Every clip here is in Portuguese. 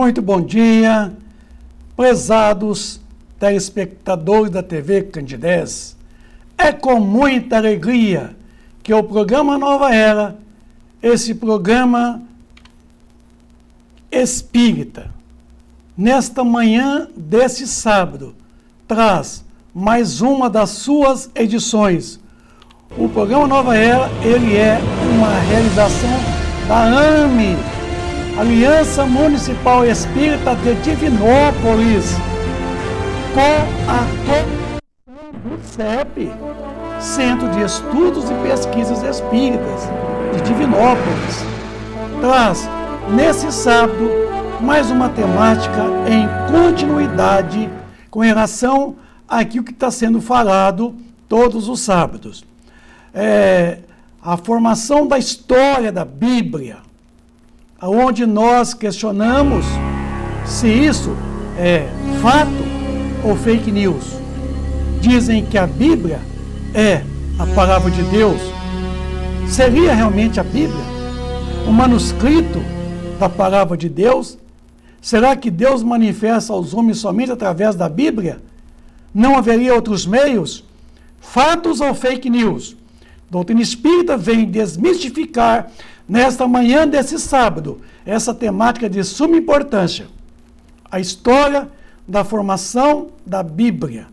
Muito bom dia, prezados telespectadores da TV Candidez. É com muita alegria que o programa Nova Era, esse programa espírita, nesta manhã desse sábado, traz mais uma das suas edições. O programa Nova Era, ele é uma realização da AME, Aliança Municipal Espírita de Divinópolis, com a cooperação do CEP, Centro de Estudos e Pesquisas Espíritas de Divinópolis. Traz, nesse sábado, mais uma temática em continuidade com relação àquilo que está sendo falado todos os sábados. A formação da história da Bíblia, onde nós questionamos se isso é fato ou fake news. Dizem que a Bíblia é a palavra de Deus. Seria realmente a Bíblia um manuscrito da palavra de Deus? Será que Deus manifesta aos homens somente através da Bíblia? Não haveria outros meios? Fatos ou fake news? Doutrina Espírita vem desmistificar, nesta manhã desse sábado, essa temática de suma importância. A história da formação da Bíblia,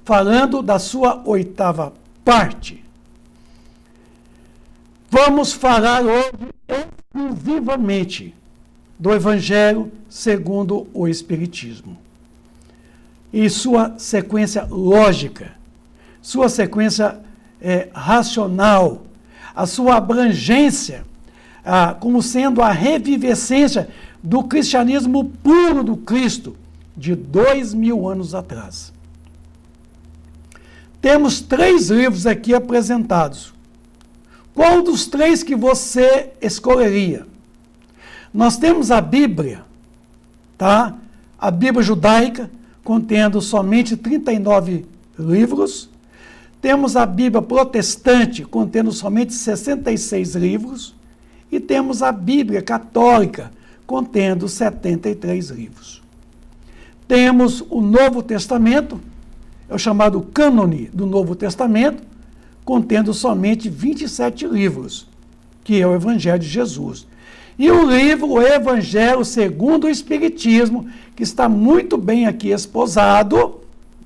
falando da sua 8ª parte. Vamos falar hoje exclusivamente do Evangelho segundo o Espiritismo. E sua sequência lógica, sua sequência racional, a sua abrangência, como sendo a revivescência do cristianismo puro do Cristo, de 2000 anos atrás. Temos 3 livros aqui apresentados. Qual dos 3 que você escolheria? Nós temos a Bíblia, tá? A Bíblia judaica, contendo somente 39 livros. Temos a Bíblia protestante, contendo somente 66 livros. E temos a Bíblia católica, contendo 73 livros. Temos o Novo Testamento, é o chamado cânone do Novo Testamento, contendo somente 27 livros, que é o Evangelho de Jesus. E o livro, o Evangelho segundo o Espiritismo, que está muito bem aqui esposado,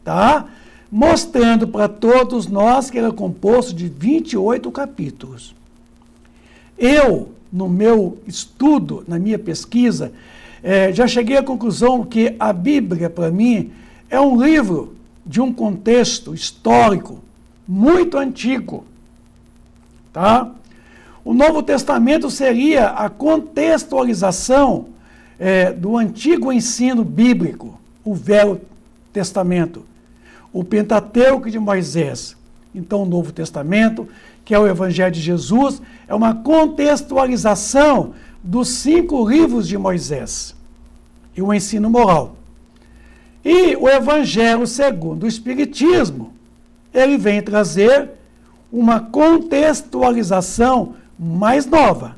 tá? Mostrando para todos nós que ele é composto de 28 capítulos. Eu, no meu estudo, na minha pesquisa, já cheguei à conclusão que a Bíblia, para mim, é um livro de um contexto histórico muito antigo. Tá? O Novo Testamento seria a contextualização do antigo ensino bíblico, o Velho Testamento, o Pentateuco de Moisés. Então, o Novo Testamento, que é o Evangelho de Jesus, é uma contextualização dos 5 livros de Moisés e o ensino moral. E o Evangelho segundo o Espiritismo, ele vem trazer uma contextualização mais nova,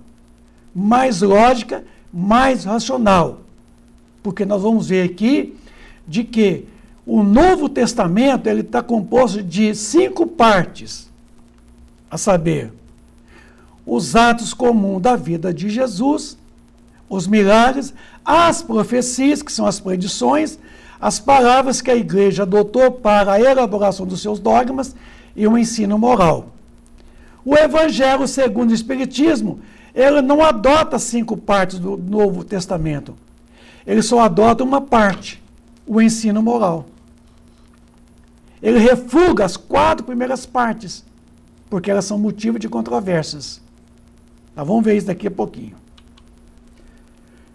mais lógica, mais racional. Porque nós vamos ver aqui de que o Novo Testamento ele está composto de 5 partes, a saber, os atos comuns da vida de Jesus, os milagres, as profecias, que são as predições, as palavras que a igreja adotou para a elaboração dos seus dogmas e o ensino moral. O Evangelho segundo o Espiritismo, ele não adota 5 partes do Novo Testamento. Ele só adota uma parte, o ensino moral. Ele refuga as 4 primeiras partes, porque elas são motivo de controvérsias. Tá, vamos ver isso daqui a pouquinho.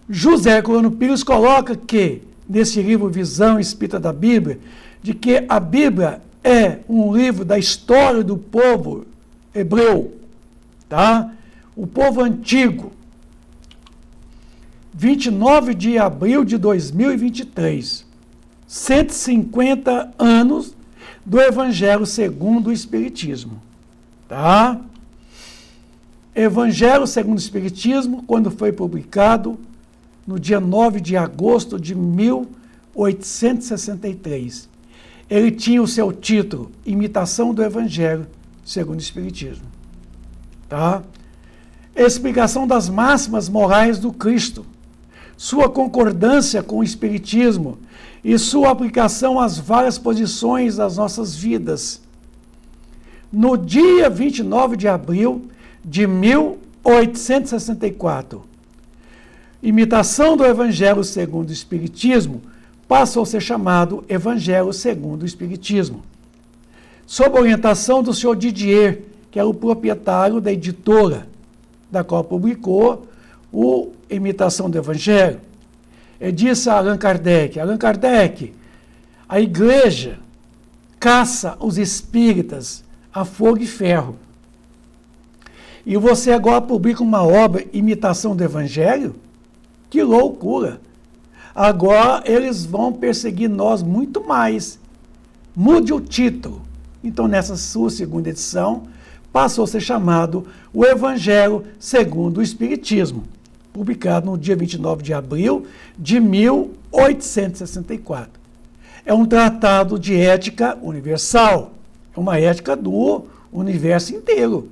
José Herculano Pires coloca que, nesse livro Visão Espírita da Bíblia, de que a Bíblia é um livro da história do povo hebreu, tá? O povo antigo. 29 de abril de 2023, 150 anos do Evangelho segundo o Espiritismo. Tá? Evangelho segundo o Espiritismo, quando foi publicado, no dia 9 de agosto de 1863. Ele tinha o seu título, Imitação do Evangelho segundo o Espiritismo. Tá? Explicação das máximas morais do Cristo, sua concordância com o Espiritismo e sua aplicação às várias posições das nossas vidas. No dia 29 de abril de 1864, Imitação do Evangelho segundo o Espiritismo passou a ser chamado Evangelho segundo o Espiritismo, sob orientação do senhor Didier, que era o proprietário da editora, da qual publicou o Imitação do Evangelho. Ele disse a Allan Kardec, a igreja caça os espíritas a fogo e ferro. E você agora publica uma obra, Imitação do Evangelho? Que loucura! Agora eles vão perseguir nós muito mais. Mude o título. Então, nessa sua segunda edição, passou a ser chamado O Evangelho segundo o Espiritismo, publicado no dia 29 de abril de 1864. É um tratado de ética universal, é uma ética do universo inteiro.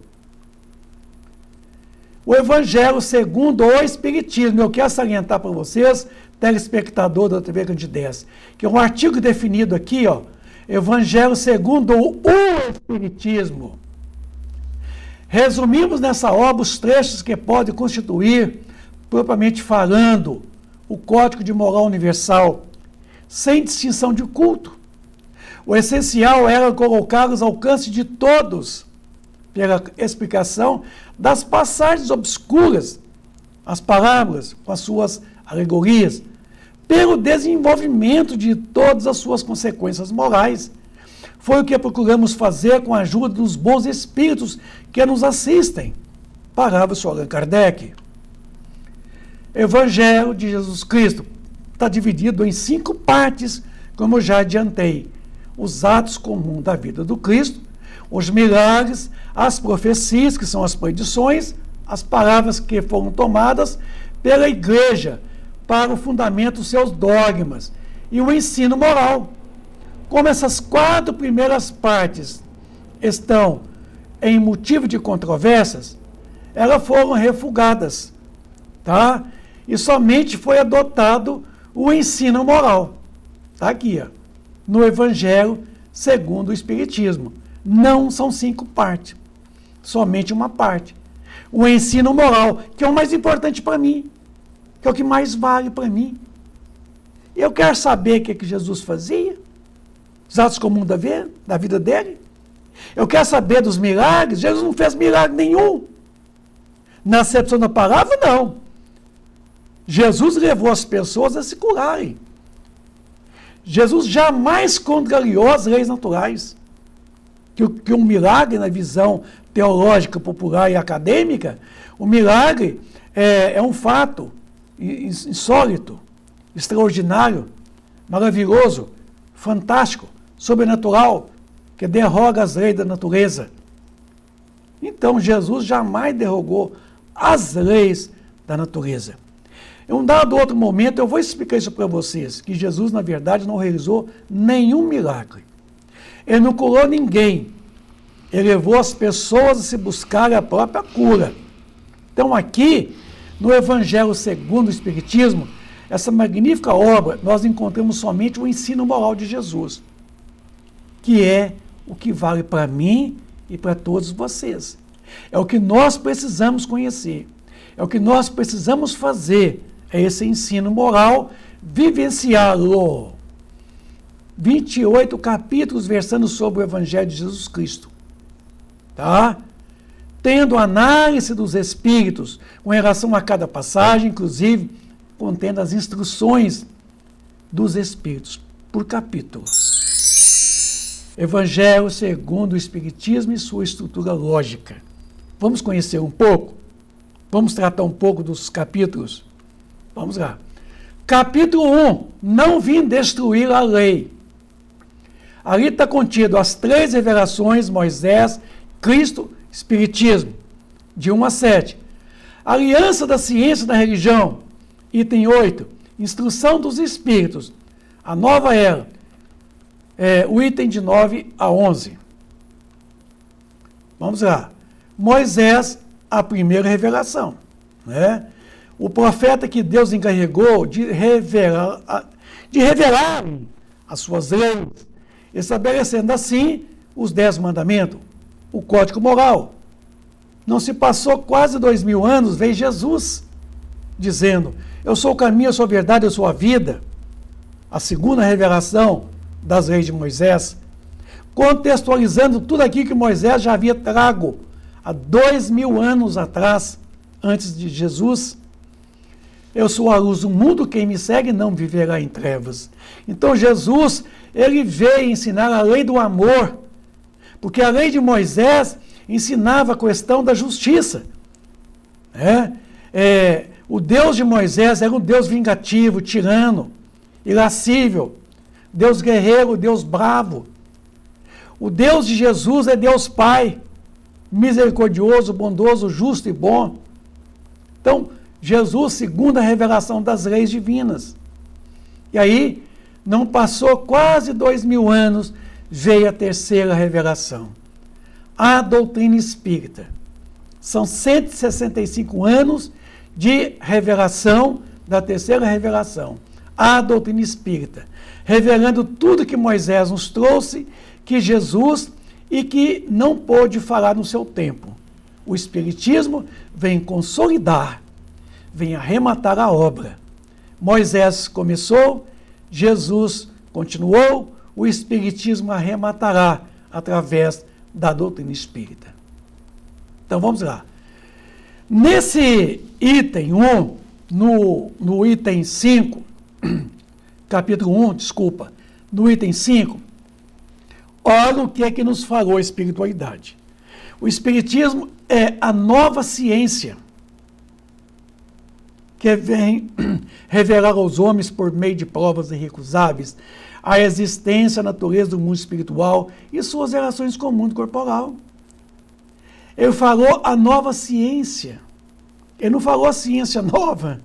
O Evangelho segundo o Espiritismo, eu quero salientar para vocês, telespectador da TV Candidez, que é um artigo definido aqui, ó, Evangelho segundo o Espiritismo. Resumimos nessa obra os trechos que podem constituir, propriamente falando, o Código de Moral Universal, sem distinção de culto. O essencial era colocá-los ao alcance de todos, pela explicação das passagens obscuras, as parábolas com as suas alegorias, pelo desenvolvimento de todas as suas consequências morais. Foi o que procuramos fazer com a ajuda dos bons espíritos que nos assistem. Parábola de Allan Kardec. Evangelho de Jesus Cristo está dividido em 5 partes, como eu já adiantei. Os atos comuns da vida do Cristo, os milagres, as profecias, que são as predições, as palavras que foram tomadas pela igreja para o fundamento dos seus dogmas e o ensino moral. Como essas 4 primeiras partes estão em motivo de controvérsias, elas foram refugadas, tá? E somente foi adotado o ensino moral. Está aqui, ó, no Evangelho segundo o Espiritismo. Não são 5 partes, somente uma parte. O ensino moral, que é o mais importante para mim, que é o que mais vale para mim. Eu quero saber o que Jesus fazia, os atos comuns da vida dele. Eu quero saber dos milagres. Jesus não fez milagre nenhum. Na acepção da palavra, não. Jesus levou as pessoas a se curarem. Jesus jamais contrariou as leis naturais. Que um milagre, na visão teológica, popular e acadêmica, o milagre é um fato insólito, extraordinário, maravilhoso, fantástico, sobrenatural, que derroga as leis da natureza. Então, Jesus jamais derrogou as leis da natureza. Em um dado outro momento, eu vou explicar isso para vocês, que Jesus, na verdade, não realizou nenhum milagre. Ele não curou ninguém. Ele levou as pessoas a se buscarem a própria cura. Então, aqui, no Evangelho segundo o Espiritismo, essa magnífica obra, nós encontramos somente o ensino moral de Jesus, que é o que vale para mim e para todos vocês. É o que nós precisamos conhecer. É o que nós precisamos fazer. É esse ensino moral, vivenciá-lo. 28 capítulos versando sobre o Evangelho de Jesus Cristo. Tá? Tendo análise dos Espíritos com relação a cada passagem, inclusive contendo as instruções dos Espíritos por capítulo. Evangelho segundo o Espiritismo e sua estrutura lógica. Vamos conhecer um pouco? Vamos tratar um pouco dos capítulos? Vamos lá. Capítulo 1. Não vim destruir a lei. Ali está contido as 3 revelações, Moisés, Cristo, Espiritismo, de 1 a 7. Aliança da ciência e da religião, Item 8, instrução dos espíritos. A nova era. O item de 9 a 11. Vamos lá. Moisés, a primeira revelação. Né? O profeta que Deus encarregou de revelar as suas leis, estabelecendo assim os 10 mandamentos, o código moral. Não se passou quase 2000 anos, veio Jesus dizendo: eu sou o caminho, eu sou a verdade, eu sou a vida. A segunda revelação das leis de Moisés, contextualizando tudo aquilo que Moisés já havia trago há 2000 anos atrás, antes de Jesus. Eu sou a luz do mundo, quem me segue não viverá em trevas. Então Jesus, ele veio ensinar a lei do amor, porque a lei de Moisés ensinava a questão da justiça. O Deus de Moisés era um Deus vingativo, tirano, irascível, Deus guerreiro, Deus bravo. O Deus de Jesus é Deus Pai, misericordioso, bondoso, justo e bom. Então, Jesus, segundo a revelação das leis divinas. E aí, não passou quase 2000 anos, veio a terceira revelação. A doutrina espírita. São 165 anos de revelação da terceira revelação. A doutrina espírita. Revelando tudo que Moisés nos trouxe, que Jesus e que não pôde falar no seu tempo. O Espiritismo vem consolidar, vem arrematar a obra. Moisés começou, Jesus continuou, o Espiritismo arrematará através da doutrina espírita. Então vamos lá. Nesse item 1, no item 5, capítulo 1, desculpa, no item 5, olha o que é que nos falou a espiritualidade. O Espiritismo é a nova ciência que vem revelar aos homens, por meio de provas irrecusáveis, a existência, a natureza do mundo espiritual e suas relações com o mundo corporal. Ele falou a nova ciência. Ele não falou a ciência nova,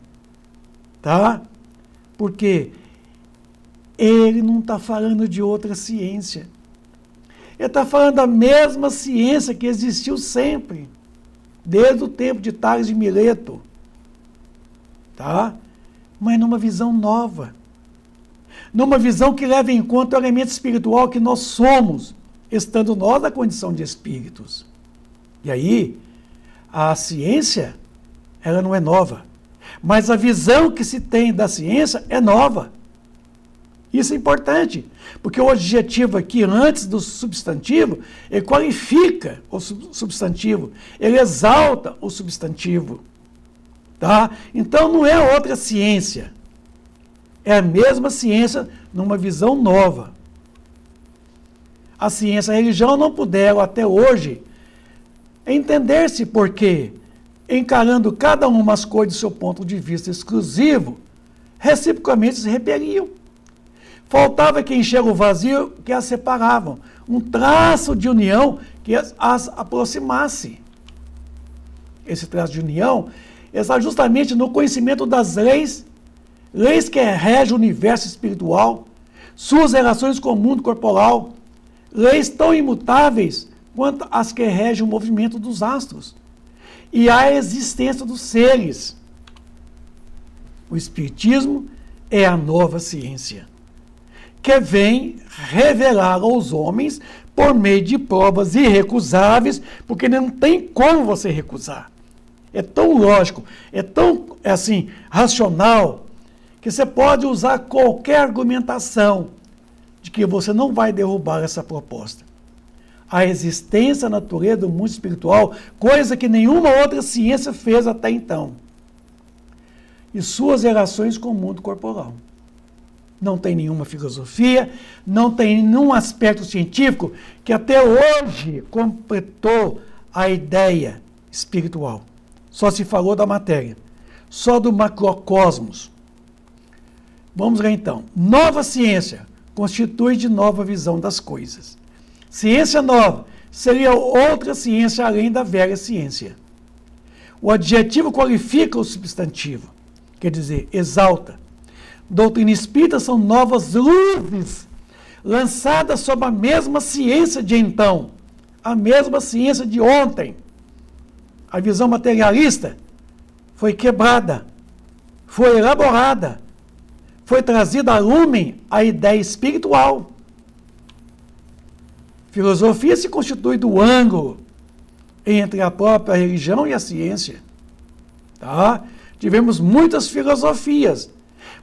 tá? Porque ele não está falando de outra ciência. Ele está falando da mesma ciência que existiu sempre, desde o tempo de Tales de Mileto, tá? Mas numa visão nova, numa visão que leva em conta o elemento espiritual que nós somos, estando nós na condição de espíritos. E aí, a ciência, ela não é nova, mas a visão que se tem da ciência é nova. Isso é importante, porque o adjetivo aqui, antes do substantivo, ele qualifica o substantivo, ele exalta o substantivo. Tá? Então não é outra ciência, é a mesma ciência numa visão nova. A ciência e a religião não puderam até hoje entender-se porque, encarando cada uma as coisas do seu ponto de vista exclusivo, reciprocamente se repeliam. Faltava quem enxerga o vazio que as separavam, um traço de união que as aproximasse. Esse traço de união está justamente no conhecimento das leis que regem o universo espiritual, suas relações com o mundo corporal, leis tão imutáveis quanto as que regem o movimento dos astros e a existência dos seres. O Espiritismo é a nova ciência, que vem revelar aos homens por meio de provas irrecusáveis, porque não tem como você recusar. É tão lógico, é tão assim, racional, que você pode usar qualquer argumentação de que você não vai derrubar essa proposta. A existência, a natureza do mundo espiritual, coisa que nenhuma outra ciência fez até então. E suas relações com o mundo corporal. Não tem nenhuma filosofia, não tem nenhum aspecto científico que até hoje completou a ideia espiritual. Só se falou da matéria, só do macrocosmos. Vamos lá então. Nova ciência constitui de nova visão das coisas. Ciência nova seria outra ciência além da velha ciência. O adjetivo qualifica o substantivo, quer dizer, exalta. Doutrina espírita são novas luzes lançadas sob a mesma ciência de então, a mesma ciência de ontem. A visão materialista foi quebrada, foi elaborada, foi trazida a lume a ideia espiritual. Filosofia se constitui do ângulo entre a própria religião e a ciência. Tá? Tivemos muitas filosofias,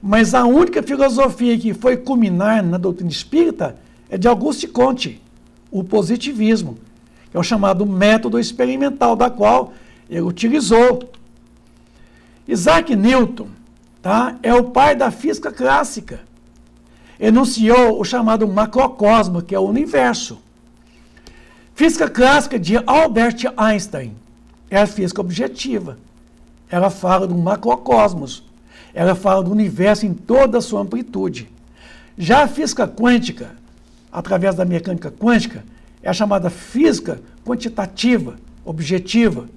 mas a única filosofia que foi culminar na doutrina espírita é de Auguste Comte, o positivismo, que é o chamado método experimental, da qual ele utilizou. Isaac Newton, tá, é o pai da física clássica. Enunciou o chamado macrocosmo, que é o universo. Física clássica de Albert Einstein é a física objetiva. Ela fala do macrocosmos. Ela fala do universo em toda a sua amplitude. Já a física quântica, através da mecânica quântica, é a chamada física quantitativa, objetiva.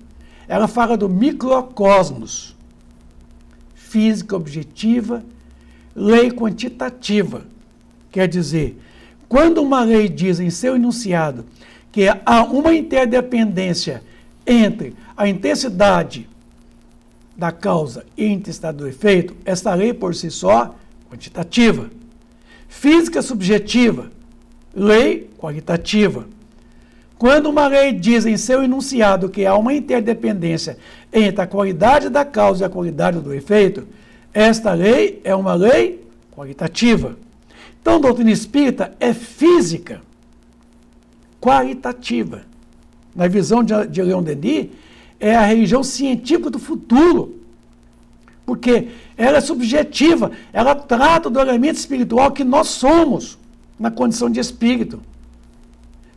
Ela fala do microcosmos. Física objetiva, lei quantitativa. Quer dizer, quando uma lei diz em seu enunciado que há uma interdependência entre a intensidade da causa e a intensidade do efeito, esta lei por si só, quantitativa. Física subjetiva, lei qualitativa. Quando uma lei diz em seu enunciado que há uma interdependência entre a qualidade da causa e a qualidade do efeito, esta lei é uma lei qualitativa. Então, a doutrina espírita é física qualitativa. Na visão de Leon Denis, é a religião científica do futuro, porque ela é subjetiva, ela trata do elemento espiritual que nós somos na condição de espírito.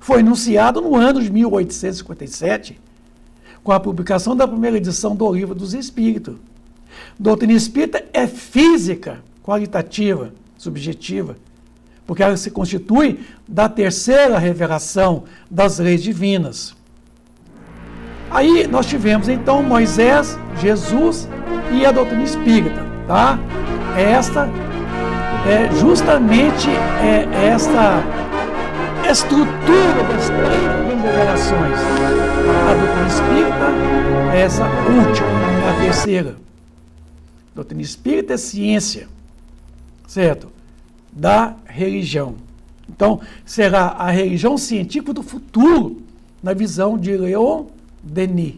Foi enunciado no ano de 1857, com a publicação da primeira edição do Livro dos Espíritos. Doutrina espírita é física qualitativa, subjetiva, porque ela se constitui da terceira revelação das leis divinas. Aí nós tivemos então Moisés, Jesus e a doutrina espírita, tá? Esta é justamente esta estrutura das três revelações. A doutrina espírita é essa última, é a terceira. A doutrina espírita é ciência, certo? Da religião. Então, será a religião científica do futuro, na visão de Leon Denis.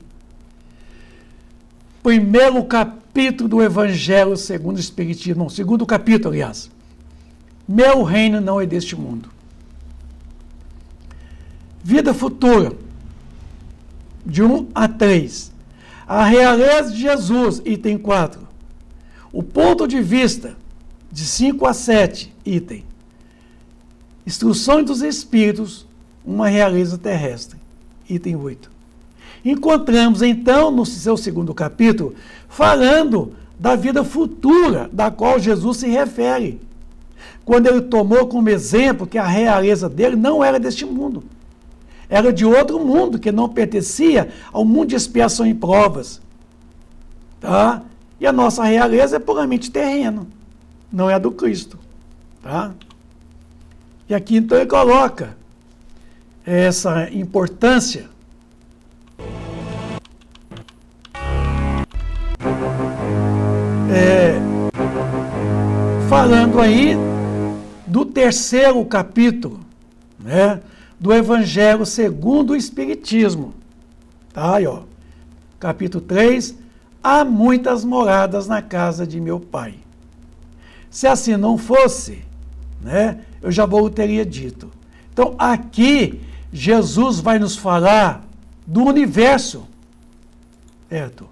Primeiro capítulo do Evangelho segundo o Espiritismo, não, segundo capítulo, aliás. Meu reino não é deste mundo. Vida futura, de 1 a 3. A realeza de Jesus, item 4. O ponto de vista, de 5 a 7, item. Instruções dos Espíritos, uma realeza terrestre, item 8. Encontramos, então, no seu segundo capítulo, falando da vida futura, da qual Jesus se refere, quando ele tomou como exemplo que a realeza dele não era deste mundo. Era de outro mundo, que não pertencia ao mundo de expiação e provas. Tá? E a nossa realeza é puramente terreno, não é a do Cristo. Tá? E aqui, então, ele coloca essa importância falando aí do terceiro capítulo, né, do Evangelho segundo o Espiritismo. Tá aí, ó. Capítulo 3, há muitas moradas na casa de meu Pai. Se assim não fosse, né, eu já vou teria dito. Então, aqui, Jesus vai nos falar do universo, certo?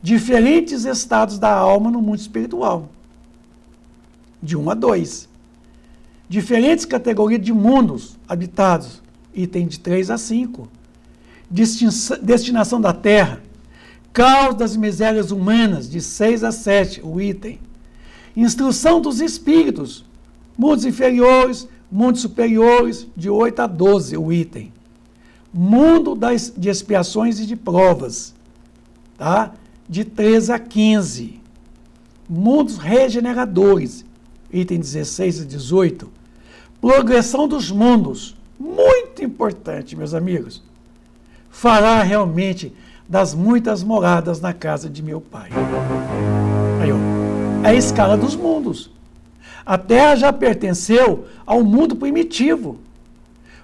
Diferentes estados da alma no mundo espiritual. De 1 a 2. Diferentes categorias de mundos habitados. Item de 3 a 5. Destinação da terra. Causa das misérias humanas, de 6 a 7, o item. Instrução dos espíritos. Mundos inferiores, mundos superiores, de 8 a 12, o item. Mundo de expiações e de provas. Tá? De 13 a 15. mundos regeneradores, item 16 e 18, progressão dos mundos, muito importante, meus amigos, fará realmente das muitas moradas na casa de meu Pai. Aí, ó, é a escala dos mundos. A Terra já pertenceu ao mundo primitivo.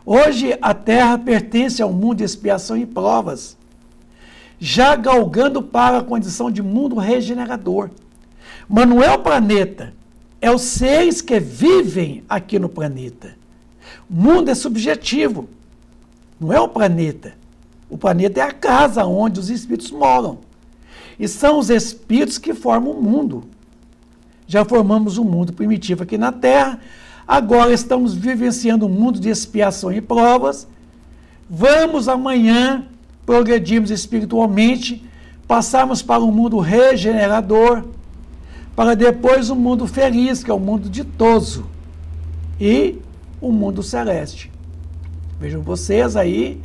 Hoje a Terra pertence ao mundo de expiação e provas, já galgando para a condição de mundo regenerador. Mas não é o planeta, é os seres que vivem aqui no planeta. O mundo é subjetivo, não é o planeta. O planeta é a casa onde os espíritos moram. E são os espíritos que formam o mundo. Já formamos um mundo primitivo aqui na Terra, agora estamos vivenciando um mundo de expiação e provas. Vamos amanhã progredirmos espiritualmente, passarmos para um mundo regenerador, para depois um mundo feliz, que é o mundo ditoso, e o mundo celeste. Vejam vocês aí,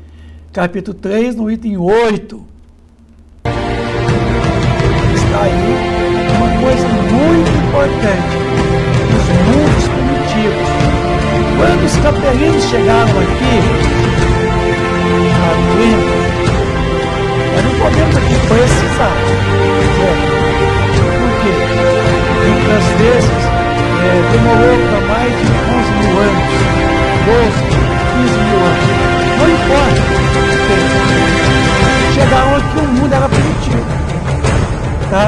capítulo 3, no item 8. Está aí uma coisa muito importante, os mundos primitivos. Quando os capelinos chegaram aqui, nós não podemos aqui precisar, certo? Por quê? Muitas vezes demorou para mais de 11 mil anos, 12, 15 mil anos. Não importa o tempo. Chegaram aqui, o mundo era primitivo. Tá?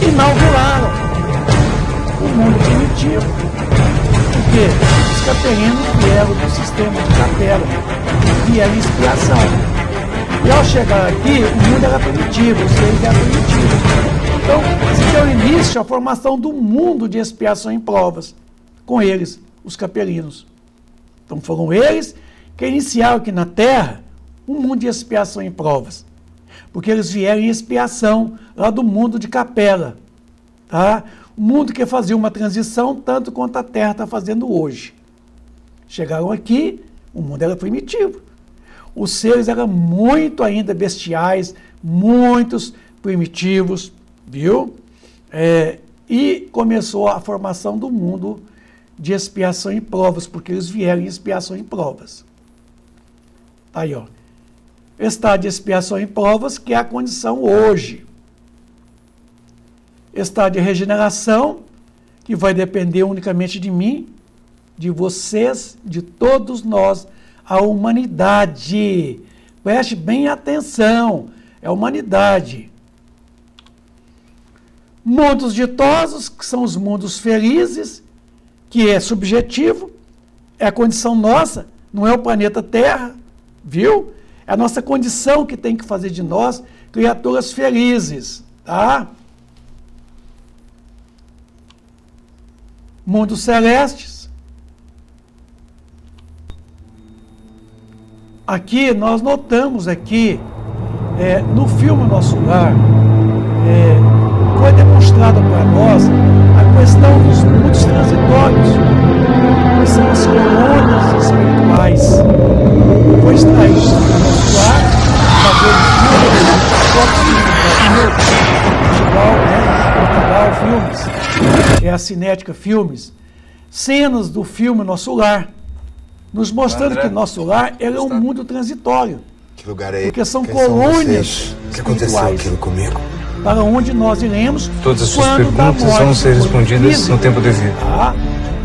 Inauguraram o mundo primitivo. Por quê? Os capelinos vieram do sistema de capela, vieram em expiação. E ao chegar aqui, o mundo era primitivo, os seres eram primitivos. Então, se deu início à formação do mundo de expiação e provas, com eles, os capelinos. Então foram eles que iniciaram aqui na Terra um mundo de expiação e provas. Porque eles vieram em expiação lá do mundo de capela. Tá? O mundo que fazia uma transição tanto quanto a Terra está fazendo hoje. Chegaram aqui, o mundo era primitivo. Os seres eram muito ainda bestiais, muitos primitivos, viu? E começou a formação do mundo de expiação e provas, porque eles vieram em expiação e provas. Aí, ó. Estado de expiação e provas, que é a condição hoje. Estado de regeneração, que vai depender unicamente de mim, de vocês, de todos nós, a humanidade. Preste bem atenção, é a humanidade. Mundos ditosos, que são os mundos felizes, que é subjetivo, é a condição nossa, não é o planeta Terra, viu? É a nossa condição que tem que fazer de nós criaturas felizes, tá? Mundos celestes. Aqui, nós notamos aqui, no filme Nosso Lar, foi demonstrada para nós a questão dos mundos transitórios, que são as colônias espirituais. Foi extraído do Nosso Lar, Portugal Filmes, a Cinética Filmes, cenas do filme Nosso Lar, nos mostrando que Nosso Lar é um mundo transitório. Que lugar é esse? Porque são colônias O que aconteceu aquilo comigo? Para onde nós iremos. Todas as suas perguntas vão ser respondidas no tempo devido.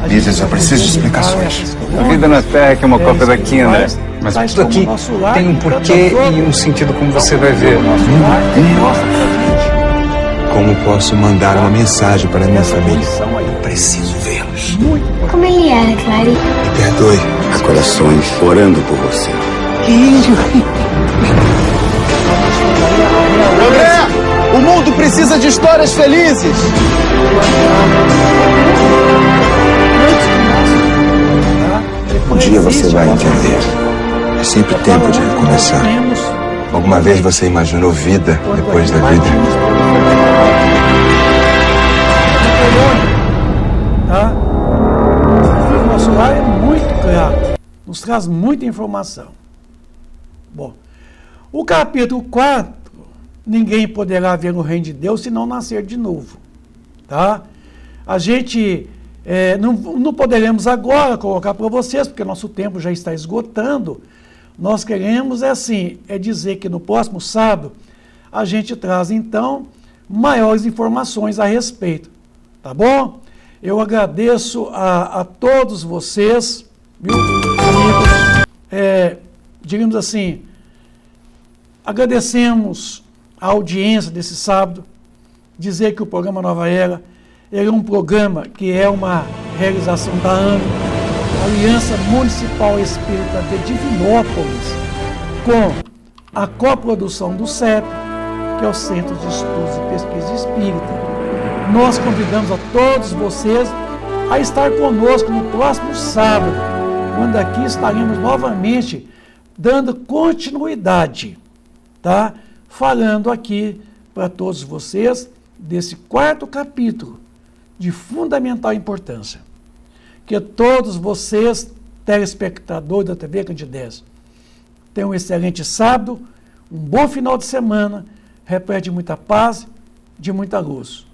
Lídia, eu preciso de explicações. A vida na Terra é que é uma cópia da quina, mas tudo aqui tem um porquê e um sentido, como você vai ver. Como posso mandar uma mensagem para minha família? Preciso vê-los. Como ele era, Clary? Me perdoe. Há corações orando por você. André, o mundo precisa de histórias felizes. Um dia você vai entender. É sempre tempo de recomeçar. Alguma vez você imaginou vida depois da vida? Tá? O Nosso Lar é muito claro, nos traz muita informação. Bom, o capítulo 4, ninguém poderá ver o reino de Deus se não nascer de novo. tá? A gente não poderemos agora colocar para vocês, porque nosso tempo já está esgotando. Nós queremos, dizer que no próximo sábado a gente traz, então, maiores informações a respeito, tá bom? Eu agradeço a todos vocês, viu, amigos? Digamos assim, agradecemos a audiência desse sábado, dizer que o programa Nova Era é um programa que é uma realização da AME, Aliança Municipal Espírita de Divinópolis, com a coprodução do CEP, que é o Centro de Estudos e Pesquisa Espírita. Nós convidamos a todos vocês a estar conosco no próximo sábado, quando aqui estaremos novamente dando continuidade, tá? Falando aqui para todos vocês desse 4º capítulo de fundamental importância. Que todos vocês, telespectadores da TV Candidez, tenham um excelente sábado, um bom final de semana, repleto de muita paz, de muita luz.